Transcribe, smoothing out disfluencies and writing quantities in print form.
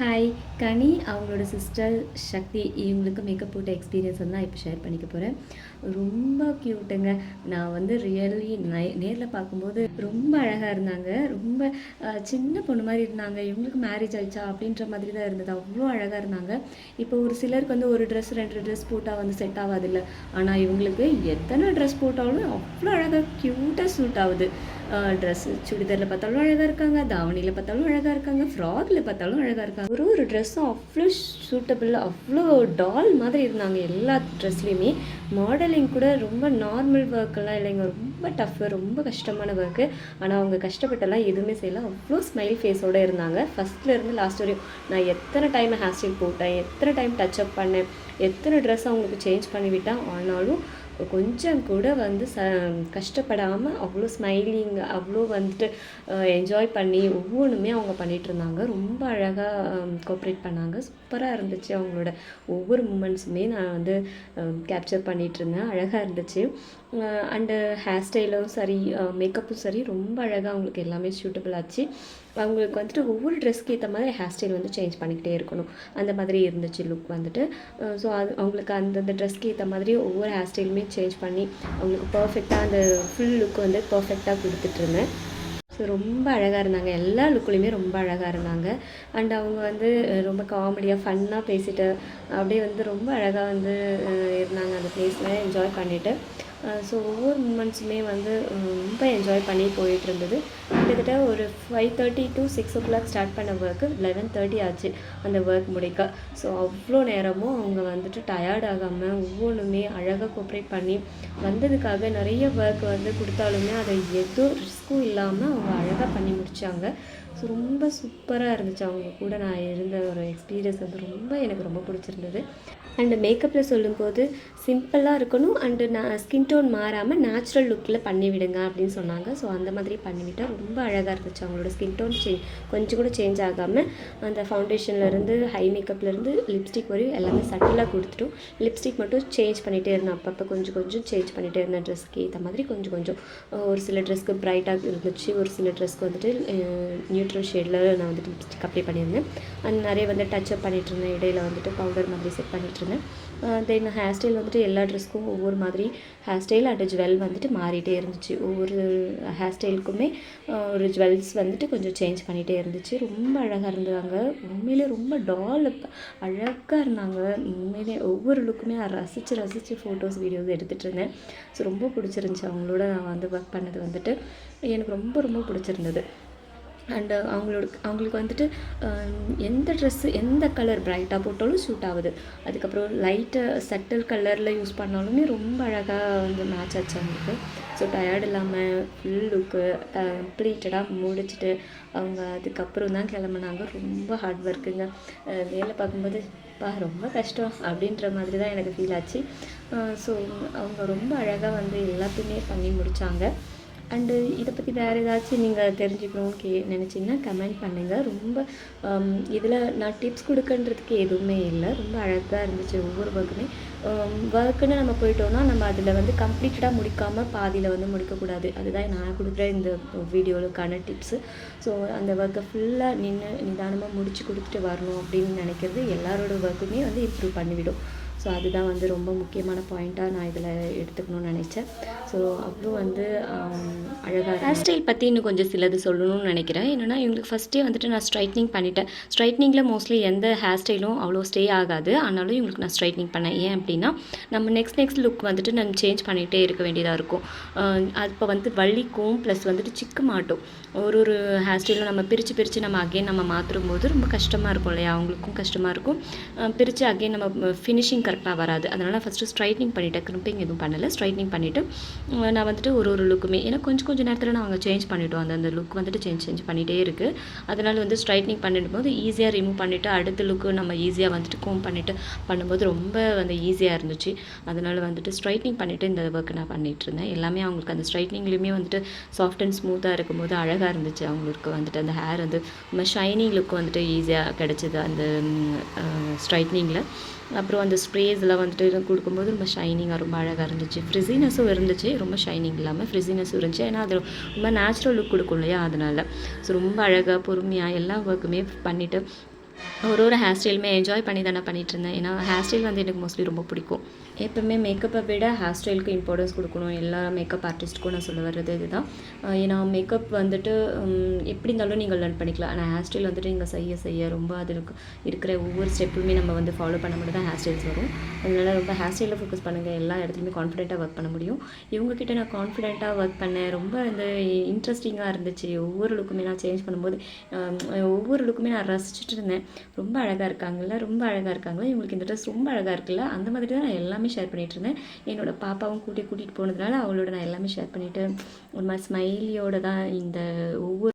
Hi கனி அவங்களோட sister சக்தி இவங்களுக்கு makeup போட்ட எக்ஸ்பீரியன்ஸ் வந்து நான் இப்போ ஷேர் பண்ணிக்க போகிறேன். ரொம்ப க்யூட்டுங்க. நான் வந்து ரியலி நேரில் பார்க்கும்போது ரொம்ப அழகாக இருந்தாங்க. ரொம்ப சின்ன பொண்ணு மாதிரி இருந்தாங்க. இவங்களுக்கு மேரேஜ் ஆயிடுச்சா அப்படின்ற மாதிரி தான் இருந்தது. அவ்வளோ அழகாக இருந்தாங்க. இப்போ ஒரு சிலருக்கு வந்து ஒரு ட்ரெஸ் 2 ட்ரெஸ் போட்டால் வந்து செட் ஆகாதில்ல. ஆனால் இவங்களுக்கு எத்தனை ட்ரெஸ் போட்டாலும் அவ்வளோ அழகாக க்யூட்டாக சூட் ஆகுது. ட்ரெஸ்ஸு சுடிதாரில் பார்த்தாலும் அழகாக இருக்காங்க, தாவணியில் பார்த்தாலும் அழகாக இருக்காங்க, ஃப்ராகில் பார்த்தாலும் அழகாக இருக்காங்க. ஒரு ட்ரெஸ்ஸும் அவ்வளோ சூட்டபிள், அவ்வளோ டால் மாதிரி இருந்தாங்க எல்லா ட்ரெஸ்லேயுமே. மாடலிங் கூட ரொம்ப நார்மல் ஒர்க்கெல்லாம் இல்லைங்க, ரொம்ப டஃப்பு, ரொம்ப கஷ்டமான ஒர்க்கு. ஆனால் அவங்க கஷ்டப்பட்டெல்லாம் எதுவுமே செய்யலை. அவ்வளோ ஸ்மைல் ஃபேஸோடு இருந்தாங்க. ஃபஸ்ட்லேருந்து லாஸ்ட் வரையும் நான் எத்தனை டைம் ஹேர் ஸ்டைல் போட்டேன், எத்தனை டைம் டச்சப் பண்ணேன், எத்தனை ட்ரெஸ் அவங்களுக்கு சேஞ்ச் பண்ணிவிட்டேன், ஆனாலும் கொஞ்சம் கூட வந்து கஷ்டப்படாமல் அவ்வளோ ஸ்மைலிங், அவ்வளோ வந்துட்டு என்ஜாய் பண்ணி ஒவ்வொன்றுமே அவங்க பண்ணிகிட்ருந்தாங்க. ரொம்ப அழகாக கோஆப்ரேட் பண்ணாங்க. சூப்பராக இருந்துச்சு. அவங்களோட ஒவ்வொரு மூமெண்ட்ஸுமே நான் வந்து கேப்சர் பண்ணிகிட்ருந்தேன். அழகாக இருந்துச்சு. அண்டு ஹேர் ஸ்டைலும் சரி, மேக்கப்பும் சரி, ரொம்ப அழகாக அவங்களுக்கு எல்லாமே சூட்டபிள் ஆச்சு. அவங்களுக்கு வந்துட்டு ஒவ்வொரு ட்ரெஸ்க்கு ஏற்ற மாதிரி ஹேர் ஸ்டைல் வந்து சேஞ்ச் பண்ணிக்கிட்டே இருக்கணும், அந்த மாதிரி இருந்துச்சு லுக் வந்துட்டு. ஸோ அது அவங்களுக்கு அந்தந்த ட்ரெஸ்க்கு ஏற்ற மாதிரி ஒவ்வொரு ஹேர் ஸ்டைலுமே சேஞ்ச் பண்ணி அவங்களுக்கு பர்ஃபெக்டாக அந்த ஃபுல் லுக் வந்து பர்ஃபெக்டாக கொடுத்துட்ருந்தேன். ஸோ ரொம்ப அழகாக இருந்தாங்க. எல்லா லுக்குலேயுமே ரொம்ப அழகாக இருந்தாங்க. அண்ட் அவங்க வந்து ரொம்ப காமெடியாக ஃபன்னாக பேசிட்டு அப்படியே வந்து ரொம்ப அழகாக வந்து இருந்தாங்க. அந்த ப்ளேஸில் என்ஜாய் பண்ணிவிட்டு. ஸோ ஒவ்வொரு மூமெண்ட்ஸுமே வந்து ரொம்ப என்ஜாய் பண்ணி போயிட்டுருந்தது. கிட்டத்தட்ட ஒரு 5:30 to 6 o'clock ஸ்டார்ட் பண்ண ஒர்க்கு 11:30 ஆச்சு அந்த ஒர்க் முடிக்க. ஸோ அவ்வளோ நேரமும் அவங்க வந்துட்டு டயர்ட் ஆகாமல் ஒவ்வொன்றுமே அழகாக கோஆப்ரேட் பண்ணி வந்ததுக்காக நிறைய ஒர்க் வந்து கொடுத்தாலுமே அதை எதுவும் ரிஸ்க்கும் இல்லாமல் அவங்க அழகாக பண்ணி முடித்தாங்க. ஸோ ரொம்ப சூப்பராக இருந்துச்சு. அவங்க கூட நான் இருந்த ஒரு எக்ஸ்பீரியன்ஸ் வந்து எனக்கு ரொம்ப பிடிச்சிருந்தது. அண்டு மேக்கப்பில் சொல்லும்போது சிம்பிளாக இருக்கணும், அண்டு ஸ்கின் டோன் மாறாமல் நேச்சுரல் லுக்கில் பண்ணிவிடுங்க அப்படின்னு சொன்னாங்க. ஸோ அந்த மாதிரி பண்ணிவிட்டால் ரொம்ப அழகாக இருந்துச்சு. அவங்களோட ஸ்கின் டோன் கொஞ்சம் கூட சேஞ்ச் ஆகாமல் அந்த ஃபவுண்டேஷன்லேருந்து ஹை மேக்கப்லேருந்து லிப்ஸ்டிக் வரையும் எல்லாமே சட்டிலாக கொடுத்துட்டோம். லிப்ஸ்டிக் மட்டும் சேஞ்ச் பண்ணிகிட்டே இருந்தேன். அப்பப்போ கொஞ்சம் சேஞ்ச் பண்ணிகிட்டே இருந்தேன். ட்ரெஸ்க்கு ஏற்ற மாதிரி கொஞ்சம் ஒரு சில ட்ரெஸ்க்கு ப்ரைட்டாக இருந்துச்சு, ஒரு சில ட்ரெஸ்க்கு வந்துட்டு நியூட்ரல் ஷேடில் நான் வந்துட்டு லிப்ஸ்டிக் அப்ளை பண்ணியிருந்தேன். அந்த நிறைய வந்து டச்சப் பண்ணிகிட்டு இருந்தேன். இடையில வந்துட்டு பவுடர் மாதிரி செட் பண்ணிகிட்டு இருந்தேன். தென் ஹேர் ஸ்டைல் வந்துட்டு எல்லா ட்ரெஸ்க்கும் ஒவ்வொரு மாதிரி ஹேர் ஸ்டைல் அண்ட் ஜுவல் வந்துட்டு மாறிட்டே இருந்துச்சு. ஒவ்வொரு ஹேர் ஸ்டைலுக்குமே ஒரு ஜுவல்ஸ் வந்துட்டு கொஞ்சம் சேஞ்ச் பண்ணிகிட்டே இருந்துச்சு. ரொம்ப அழகாக இருந்தாங்க. உண்மையிலே ரொம்ப அழகாக இருந்தாங்க. உண்மையிலே ஒவ்வொரு லுக்குமே ரசித்து ஃபோட்டோஸ் வீடியோஸ் எடுத்துகிட்டு இருந்தேன். ஸோ ரொம்ப பிடிச்சிருந்துச்சி. அவங்களோட நான் வந்து ஒர்க் பண்ணது வந்துட்டு எனக்கு ரொம்ப பிடிச்சிருந்தது. அண்டு அவங்களுக்கு வந்துட்டு எந்த ட்ரெஸ்ஸு எந்த கலர் ப்ரைட்டாக போட்டாலும் சூட் ஆகுது. அதுக்கப்புறம் லைட்டு சட்டில் கலரில் யூஸ் பண்ணாலுமே ரொம்ப அழகாக வந்து மேட்ச் ஆச்சு அவங்களுக்கு. ஸோ டயர்ட் இல்லாமல் ஃபுல் லுக்கு கம்ப்ளீட்டடாக முடிச்சுட்டு அவங்க அதுக்கப்புறம் தான் கிளம்புனாங்க. ரொம்ப ஹார்ட் ஒர்க்குங்க. வேலை பார்க்கும்போது ரொம்ப கஷ்டம் அப்படின்ற மாதிரி தான் எனக்கு ஃபீல் ஆச்சு. ஸோ அவங்க ரொம்ப அழகாக வந்து எல்லாத்தையுமே பண்ணி முடித்தாங்க. அண்டு இதை பற்றி வேறு ஏதாச்சும் நீங்கள் தெரிஞ்சுக்கணும்னு நினச்சிங்கன்னா கமெண்ட் பண்ணுங்கள். ரொம்ப இதில் நான் டிப்ஸ் கொடுக்கன்றதுக்கு எதுவுமே இல்லை. ரொம்ப அழகாக இருந்துச்சு ஒவ்வொரு ஒர்க்குமே. ஒர்க்குன்னு நம்ம போயிட்டோம்னா நம்ம அதில் வந்து கம்ப்ளீட்டடாக முடிக்காமல் பாதியில் வந்து முடிக்கக்கூடாது. அதுதான் நான் கொடுக்குற இந்த வீடியோவுக்கான டிப்ஸு. ஸோ அந்த ஒர்க்கை ஃபுல்லாக நிதானமாக முடித்து கொடுத்துட்டு வரணும் அப்படின்னு நினைக்கிறது எல்லாரோட ஒர்க்குமே வந்து இம்ப்ரூவ் பண்ணிவிடும். ஸோ அதுதான் வந்து ரொம்ப முக்கியமான பாயிண்ட்டாக நான் இதில் எடுத்துக்கணும்னு நினச்சேன். ஸோ அவ்வளோ வந்து அழகாக ஹேர் ஸ்டைல் பற்றி இன்னும் கொஞ்சம் சிலது சொல்லணும்னு நினைக்கிறேன். என்னென்னா இவங்களுக்கு ஃபஸ்ட்டே வந்துட்டு நான் ஸ்ட்ரைட்னிங் பண்ணிட்டேன். ஸ்ட்ரைட்னிங்கில் மோஸ்ட்லி எந்த ஹேர் ஸ்டைலும் அவ்வளோ ஸ்டே ஆகாது. ஆனாலும் இவங்களுக்கு நான் ஸ்ட்ரைட்னிங் பண்ணேன். ஏன் அப்படின்னா நம்ம நெக்ஸ்ட் லுக் வந்துட்டு நம்ம சேஞ்ச் பண்ணிகிட்டே இருக்க வேண்டியதாக இருக்கும். அப்போ வந்து வலிக்கும், ப்ளஸ் வந்துட்டு சிக்கு மாட்டோம். ஒரு ஹேர் ஸ்டைலும் நம்ம பிரித்து நம்ம அகைன் நம்ம மாற்றும் போது ரொம்ப கஷ்டமாக இருக்கும் இல்லையா? அவங்களுக்கும் கஷ்டமாக இருக்கும். பிரித்து அகைன் நம்ம ஃபினிஷிங் கரெக்டாக வராது. அதனால் ஃபஸ்ட்டு ஸ்ட்ரைட்னிங் பண்ணிவிட்டேன். கிரிம்பிங் எதுவும் பண்ணலை. ஸ்ட்ரைட்னிங் பண்ணிவிட்டு நான் வந்துட்டு ஒரு லுக்குமே ஏன்னா கொஞ்சம் நேரத்தில் நான் அவங்க சேஞ்ச் பண்ணிவிட்டோம். அந்த லுக் வந்துட்டு சேஞ்ச் பண்ணிகிட்டே இருக்குது. அதனால் வந்து ஸ்ட்ரைட்னிங் பண்ணிடும்போது ஈஸியாக ரிமூவ் பண்ணிவிட்டு அடுத்த லுக்கு நம்ம ஈஸியாக வந்துட்டு கோம் பண்ணிவிட்டு பண்ணும்போது ரொம்ப வந்து ஈஸியாக இருந்துச்சு. அதனால் வந்துட்டு ஸ்ட்ரைட்னிங் பண்ணிவிட்டு இந்த ஒர்க் நான் பண்ணிகிட்ருந்தேன். எல்லாமே அவங்களுக்கு அந்த ஸ்ட்ரைட்னிங்லேயுமே வந்துட்டு சாஃப்ட் அண்ட் ஸ்மூத்தாக இருக்கும்போது அழகாக இருந்துச்சு. அவங்களுக்கு வந்துட்டு அந்த ஹேர் வந்து நம்ம ஷைனிங் லுக் வந்துட்டு ஈஸியாக கிடச்சிது அந்த ஸ்ட்ரைட்னிங்கில். அப்புறம் அந்த ஸ்ப்ரேஸ்லாம் வந்துட்டு கொடுக்கும்போது ரொம்ப ஷைனிங்காக ரொம்ப அழகாக இருந்துச்சு. ஃப்ரிஸினஸும் இருந்துச்சு. ரொம்ப ஷைனிங் இல்லாமல் ஃப்ரிஸினஸும் இருந்துச்சு. ஏன்னா அது ரொம்ப நேச்சுரல் லுக் கொடுக்கும் இல்லையா? அதனால் ஸோ ரொம்ப அழகாக பொறுமையாக எல்லா ஒர்க்குமே பண்ணிவிட்டு ஒரு ஹேர் ஸ்டைலுமே என்ஜாய் பண்ணி தானே பண்ணிகிட்ருந்தேன். ஏன்னா ஹேர் ஸ்டைல் வந்து எனக்கு மோஸ்ட்லி ரொம்ப பிடிக்கும். எப்பவுமே மேக்கப்பை விட ஹேர் ஸ்டைலுக்கு இம்பார்ட்டன்ஸ் கொடுக்கணும். எல்லா மேக்கப் ஆர்டிஸ்ட்டுக்கும் நான் சொல்ல வர்றது இதுதான். ஏன்னா மேக்கப் வந்துட்டு எப்படி இருந்தாலும் நீங்கள் லேர்ன் பண்ணிக்கலாம். ஆனால் ஹேர் ஸ்டைல் வந்துட்டு நீங்கள் செய்ய செய்ய ரொம்ப அதுக்கு இருக்கிற ஒவ்வொரு ஸ்டெப்புமே நம்ம வந்து ஃபாலோ பண்ண மட்டும் தான் ஹேர் ஸ்டைல்ஸ் வரும். அதனால் ரொம்ப ஹேர் ஸ்டைலில் ஃபோக்கஸ் பண்ணுங்கள். எல்லா இடத்துலையுமே கான்ஃபிடென்ட்டாக ஒர்க் பண்ண முடியும். இவங்ககிட்ட நான் கான்ஃபிடென்ட்டாக ஒர்க் பண்ணேன். ரொம்ப இந்த இன்ட்ரெஸ்டிங்காக இருந்துச்சு. ஒவ்வொரு லுக்குமே நான் சேஞ்ச் பண்ணும்போது ஒவ்வொரு லுக்குமே நான் ரசிச்சுட்டு இருந்தேன். ரொம்ப அழகாக இருக்காங்கல்ல, ரொம்ப அழகாக இருக்காங்களா, இவங்களுக்கு இந்த ட்ரெஸ் ரொம்ப அழகாக இருக்குல்ல, அந்த மாதிரி தான் நான் எல்லாமே ஷேர் பண்ணிகிட்டு இருந்தேன். என்னோடய பாப்பாவும் கூட்டிகிட்டு போனதுனால அவளோட நான் எல்லாமே ஷேர் பண்ணிவிட்டு ஒரு மாதிரி ஸ்மைலியோடு தான் இந்த ஒவ்வொரு